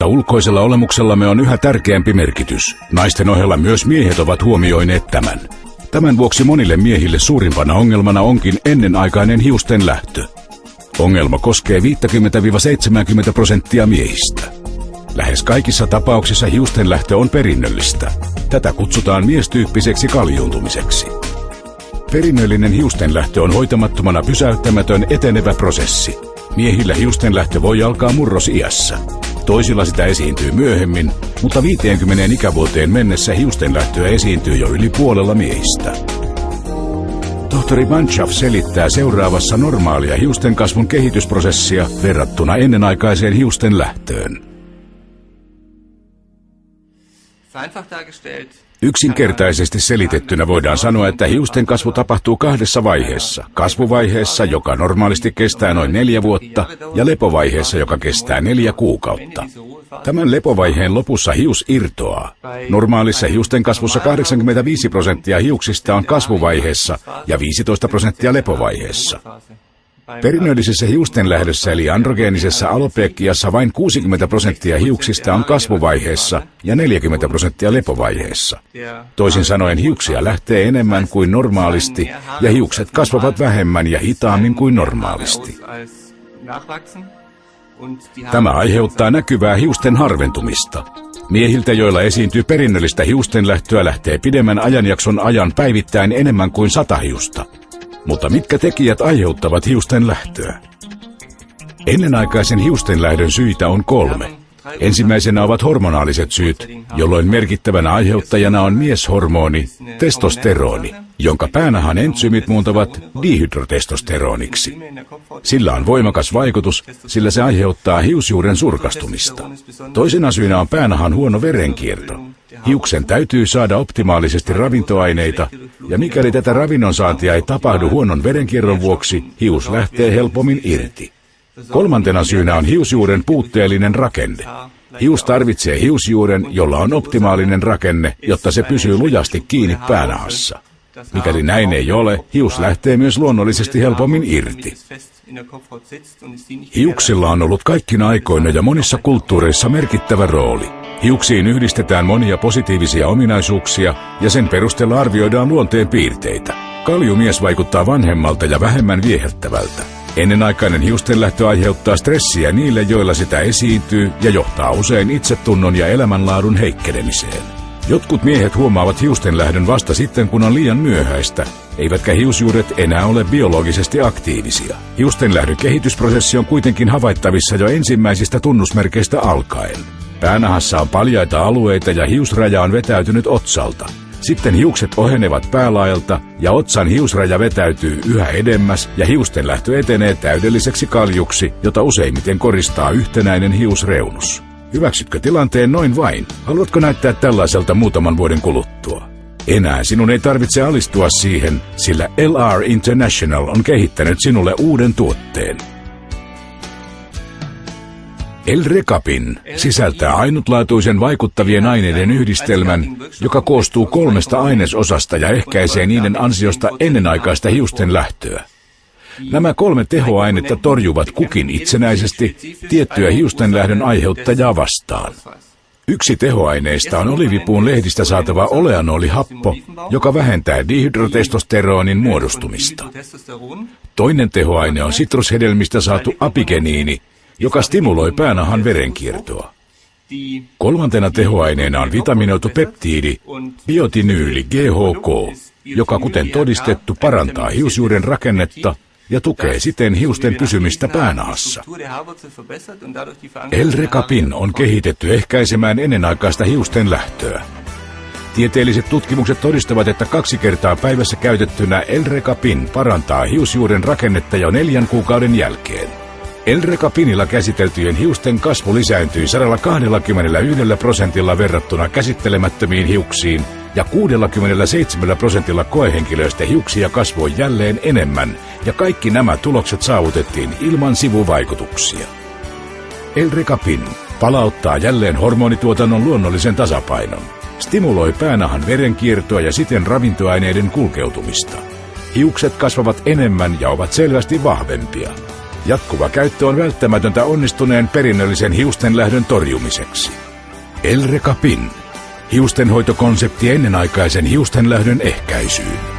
Ulkoisella olemuksellamme on yhä tärkeämpi merkitys. Naisten ohella myös miehet ovat huomioineet tämän. Tämän vuoksi monille miehille suurimpana ongelmana onkin ennenaikainen hiusten lähtö. Ongelma koskee 50–70% miehistä. Lähes kaikissa tapauksissa hiusten lähtö on perinnöllistä. Tätä kutsutaan miestyyppiseksi kaljuuntumiseksi. Perinnöllinen hiustenlähtö on hoitamattomana pysäyttämätön etenevä prosessi. Miehillä hiustenlähtö voi alkaa murrosiässä. Toisilla sitä esiintyy myöhemmin, mutta 50 ikävuoteen mennessä hiustenlähtöä esiintyy jo yli puolella miehistä. Tohtori Banchaf selittää seuraavassa normaalia hiusten kasvun kehitysprosessia verrattuna ennenaikaiseen hiusten lähtöön. Yksinkertaisesti selitettynä voidaan sanoa, että hiusten kasvu tapahtuu kahdessa vaiheessa. Kasvuvaiheessa, joka normaalisti kestää noin 4 vuotta, ja lepovaiheessa, joka kestää 4 kuukautta. Tämän lepovaiheen lopussa hius irtoaa. Normaalissa hiusten kasvussa 85% hiuksista on kasvuvaiheessa ja 15% lepovaiheessa. Perinnöllisessä hiustenlähdössä eli androgeenisessa alopekiassa vain 60% hiuksista on kasvuvaiheessa ja 40% lepovaiheessa. Toisin sanoen hiuksia lähtee enemmän kuin normaalisti ja hiukset kasvavat vähemmän ja hitaammin kuin normaalisti. Tämä aiheuttaa näkyvää hiusten harventumista. Miehiltä, joilla esiintyy perinnöllistä hiustenlähtöä, lähtee pidemmän ajanjakson ajan päivittäin enemmän kuin 100 hiusta. Mutta mitkä tekijät aiheuttavat hiusten lähtöä? Ennenaikaisen hiustenlähdön syitä on 3. Ensimmäisenä ovat hormonaaliset syyt, jolloin merkittävänä aiheuttajana on mieshormoni, testosteroni, jonka päänahan entsyymit muuntavat dihydrotestosteroniksi. Sillä on voimakas vaikutus, sillä se aiheuttaa hiusjuuren surkastumista. Toisena syynä on päänahan huono verenkierto. Hiuksen täytyy saada optimaalisesti ravintoaineita, ja mikäli tätä ravinnonsaantia ei tapahdu huonon verenkierron vuoksi, hius lähtee helpommin irti. Kolmantena syynä on hiusjuuren puutteellinen rakenne. Hius tarvitsee hiusjuuren, jolla on optimaalinen rakenne, jotta se pysyy lujasti kiinni päänahassa. Mikäli näin ei ole, hius lähtee myös luonnollisesti helpommin irti. Hiuksilla on ollut kaikkina aikoina ja monissa kulttuureissa merkittävä rooli. Hiuksiin yhdistetään monia positiivisia ominaisuuksia ja sen perusteella arvioidaan luonteen piirteitä. Kaljumies vaikuttaa vanhemmalta ja vähemmän viehättävältä. Ennenaikainen hiustenlähtö aiheuttaa stressiä niille, joilla sitä esiintyy ja johtaa usein itsetunnon ja elämänlaadun heikkenemiseen. Jotkut miehet huomaavat hiustenlähdön vasta sitten, kun on liian myöhäistä, eivätkä hiusjuuret enää ole biologisesti aktiivisia. Hiustenlähdön kehitysprosessi on kuitenkin havaittavissa jo ensimmäisistä tunnusmerkeistä alkaen. Päänahassa on paljaita alueita ja hiusraja on vetäytynyt otsalta. Sitten hiukset ohenevat päälaelta ja otsan hiusraja vetäytyy yhä edemmäs ja hiustenlähtö etenee täydelliseksi kaljuksi, jota useimmiten koristaa yhtenäinen hiusreunus. Hyväksytkö tilanteen noin vain? Haluatko näyttää tällaiselta muutaman vuoden kuluttua? Enää sinun ei tarvitse alistua siihen, sillä LR International on kehittänyt sinulle uuden tuotteen. L-Recapin sisältää ainutlaatuisen vaikuttavien aineiden yhdistelmän, joka koostuu 3 ainesosasta ja ehkäisee niiden ansiosta ennenaikaista hiusten lähtöä. Nämä 3 tehoainetta torjuvat kukin itsenäisesti tiettyä hiustenlähdön aiheuttajaa vastaan. Yksi tehoaineista on olivipuun lehdistä saatava oleanolihappo, joka vähentää dihydrotestosteronin muodostumista. Toinen tehoaine on sitrushedelmistä saatu apigeniini, joka stimuloi päänahan verenkiertoa. Kolmantena tehoaineena on vitaminoitu peptiidi, biotinyyli GHK, joka kuten todistettu parantaa hiusjuuren rakennetta ja tukee siten hiusten pysymistä päänahassa. L-Recapin on kehitetty ehkäisemään ennenaikaista hiusten lähtöä. Tieteelliset tutkimukset todistavat, että 2 kertaa päivässä käytettynä L-Recapin parantaa hiusjuuren rakennetta jo 4 kuukauden jälkeen. L-Recapinilla käsiteltyjen hiusten kasvu lisääntyi 121% verrattuna käsittelemättömiin hiuksiin ja 67% koehenkilöistä hiuksia kasvoi jälleen enemmän, ja kaikki nämä tulokset saavutettiin ilman sivuvaikutuksia. L-Recapin palauttaa jälleen hormonituotannon luonnollisen tasapainon, stimuloi päänahan verenkiertoa ja siten ravintoaineiden kulkeutumista. Hiukset kasvavat enemmän ja ovat selvästi vahvempia. Jatkuva käyttö on välttämätöntä onnistuneen perinnöllisen hiustenlähdön torjumiseksi. El Recapin. Hiustenhoitokonsepti ennenaikaisen hiustenlähdön ehkäisyyn.